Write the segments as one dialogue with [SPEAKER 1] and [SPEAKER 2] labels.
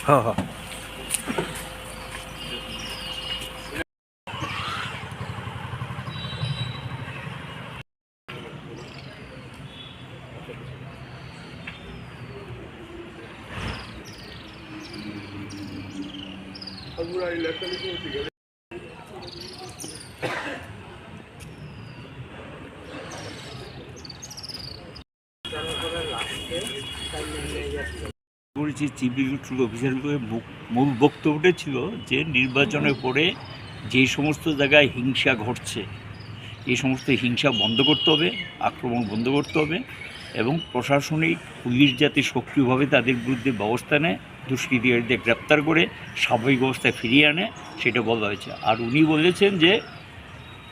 [SPEAKER 1] হ্যাঁ হ্যাঁ
[SPEAKER 2] করেছি চিফ ইলেকট্রাল অফিসারগুলোর মূল বক্তব্যটা ছিল যে নির্বাচনের পরে যে সমস্ত জায়গায় হিংসা ঘটছে এই সমস্ত হিংসা বন্ধ করতে হবে, আক্রমণ বন্ধ করতে হবে এবং প্রশাসনিক পুলিশ যাতে সক্রিয়ভাবে তাদের বিরুদ্ধে ব্যবস্থা নেয়, দুষ্কৃতিকারীদের গ্রেপ্তার করে স্বাভাবিক অবস্থায় ফিরিয়ে আনে, সেটা বলা হয়েছে। আর উনি বলেছেন যে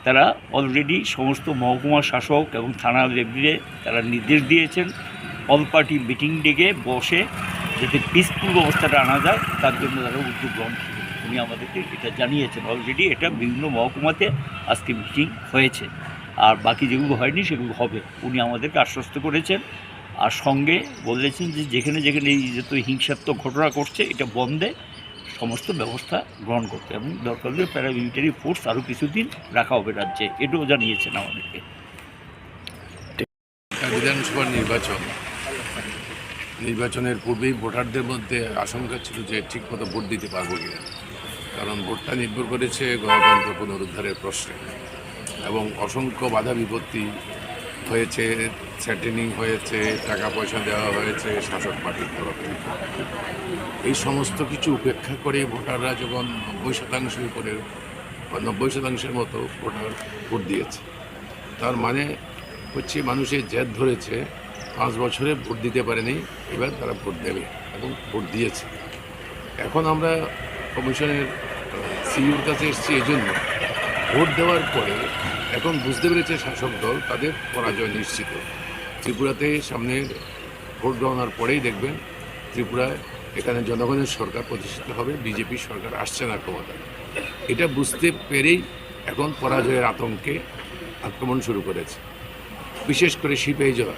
[SPEAKER 2] তারা অলরেডি সমস্ত মহকুমা শাসক এবং থানা লেভেলে তারা নির্দেশ দিয়েছেন অল পার্টি মিটিং ডেকে বসে যাতে পিসফুল ব্যবস্থাটা আনা যায় তার জন্য তারা উদ্যোগ গ্রহণ করবে। উনি আমাদেরকে এটা জানিয়েছেন, অলরেডি এটা বিভিন্ন মহকুমাতে আজকে মিটিং হয়েছে, আর বাকি যেগুলো হয়নি সেগুলো হবে। উনি আমাদেরকে আশ্বস্ত করেছেন, আর সঙ্গে বলেছেন যে যেখানে যেখানে এই যত হিংসাত্মক ঘটনা ঘটছে এটা বন্ধে সমস্ত ব্যবস্থা গ্রহণ করতে এবং দরকার হলে প্যারামিলিটারি ফোর্স আরও কিছুদিন রাখা হবে রাজ্যে, এটাও জানিয়েছেন আমাদেরকে।
[SPEAKER 3] বিধানসভা নির্বাচনের পূর্বেই ভোটারদের মধ্যে আশঙ্কা ছিল যে ঠিকমতো ভোট দিতে পারবো কিনা, কারণ ভোটটা নির্ভর করেছে গণতন্ত্র পুনরুদ্ধারের প্রশ্নে এবং অসংখ্য বাধা বিপত্তি হয়েছে, থ্রেটেনিং হয়েছে, টাকা পয়সা দেওয়া হয়েছে শাসক পার্টির তরফে। এই সমস্ত কিছু উপেক্ষা করে ভোটাররা যখন 90% উপরে 90% মতো ভোটার ভোট দিয়েছে, তার মানে হচ্ছে মানুষের জেদ ধরেছে 5 বছরে ভোট দিতে পারেনি, এবার তারা ভোট দেবে এবং ভোট দিয়েছে। এখন আমরা কমিশনের সিইওর কাছে এসেছি এজন্য, ভোট দেওয়ার পরে এখন বুঝতে পেরেছে শাসক দল তাদের পরাজয় নিশ্চিত। ত্রিপুরাতে সামনের ভোট গ্রহণের পরেই দেখবেন ত্রিপুরায় এখানে জনগণের সরকার প্রতিষ্ঠিত হবে, বিজেপি সরকার আসছে না ক্ষমতায়। এটা বুঝতে পেরেই এখন পরাজয়ের আতঙ্কে আক্রমণ শুরু করেছে, বিশেষ করে সিপাহী জেলা,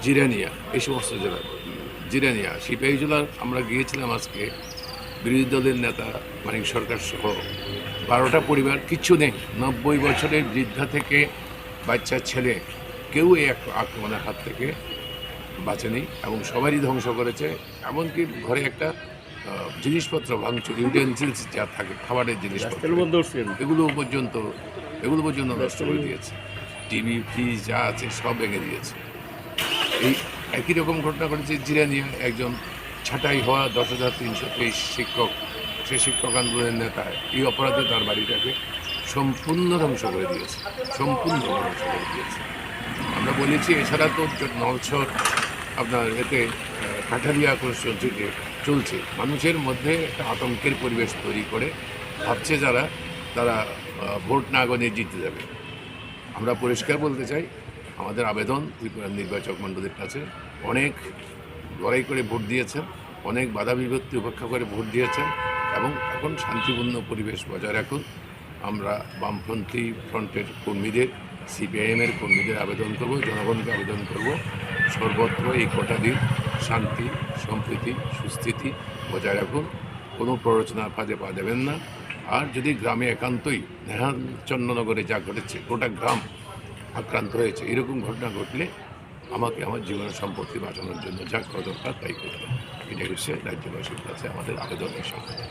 [SPEAKER 3] জিরানিয়া, এই সমস্ত জেলা। জিরানিয়া, সিপাহী জেলার আমরা গিয়েছিলাম আজকে, বিরোধী দলের নেতা মানিক সরকার সহ 12টা পরিবার, কিচ্ছু নেই, 90 বছরের বৃদ্ধা থেকে বাচ্চা ছেলে কেউ এই আক্রমণের হাত থেকে বাঁচেনি এবং সবারই ধ্বংস করেছে। এমনকি ঘরে একটা জিনিসপত্র ভাঙচুর, ইউটেন্সিলস যা থাকে খাবারের জিনিসপত্র, এগুলো পর্যন্ত নষ্ট করে দিয়েছে। টিভি, ফ্রিজ যা আছে সব ভেঙে দিয়েছে। এই একই রকম ঘটনা ঘটেছে জিরানিয়া, একজন ছাঁটাই হওয়া 10,323 শিক্ষক, সে শিক্ষক আন্দোলনের নেতা, এই অপরাধে তার বাড়িটাকে সম্পূর্ণ ধ্বংস করে দিয়েছে, সম্পূর্ণ ধ্বংস করে দিয়েছে। আমরা বলেছি এছাড়া তো নলছর আপনার এতে কাঠারিয়া চলছে, মানুষের মধ্যে একটা আতঙ্কের পরিবেশ তৈরি করে ভাবছে তারা ভোট না গণে জিতে যাবে। আমরা পরিষ্কার বলতে চাই, আমাদের আবেদন ত্রিপুরা নির্বাচক মণ্ডলীর কাছে, অনেক লড়াই করে ভোট দিয়েছেন, অনেক বাধা বিপত্তি উপেক্ষা করে ভোট দিয়েছেন এবং এখন শান্তিপূর্ণ পরিবেশ বজায় রাখুন। আমরা বামপন্থী ফ্রন্টের কর্মীদের, সিপিআইএমের কর্মীদের আবেদন করব, জনগণকে আবেদন করব, সর্বত্র এই কটা দিন শান্তি, সম্প্রীতি, সুস্থিতি বজায় রাখুন, কোনো প্ররোচনার ফাঁদে পা দেবেন না। আর যদি গ্রামে একান্তই নেহাচন্দ্রনগরে যা ঘটেছে, গোটা গ্রাম আক্রান্ত হয়েছে, এরকম ঘটনা ঘটলে আমাকে আমার জীবনের সম্পত্তি বাঁচানোর জন্য যা করা দরকার তাই করতে, এটাই হচ্ছে রাজ্যবাসীর কাছে আমাদের আবেদনের সংখ্যা।